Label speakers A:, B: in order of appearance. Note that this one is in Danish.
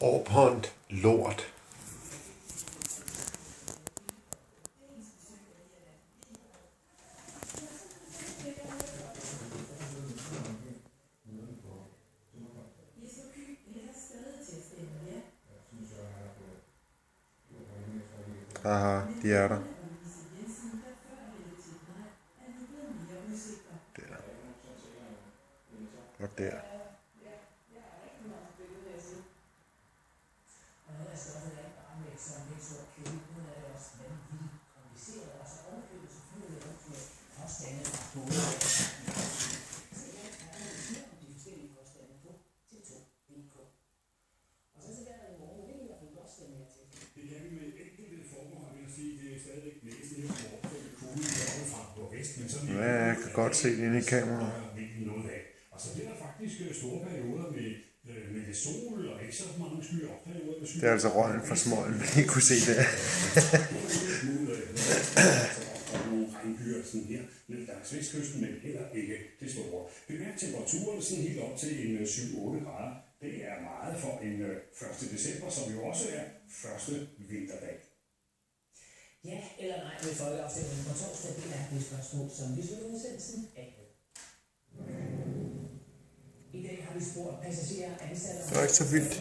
A: Orphont lort. Aha, de er der. Der. Og der. Ja, jeg kan godt se det inde i kameraet.
B: Og så bliver der faktisk store perioder med sol og ikke så mange skyer.
A: Det er altså røgen fra smøgen, men I kunne se det.
B: Nogle regnbyer sådan her, langs vestkysten, men heller ikke det store. Bemærk temperaturen sådan helt op til en 7-8 grader. Det er meget for en 1. december, som jo også er første vinterdag.
C: Ja eller nej ved folkeafstemningen på torsdag, det er det spørgsmål, som vi slutter udsendelsen af. I dag har vi spurgt passagerer ansatte
A: Det var ikke så vildt.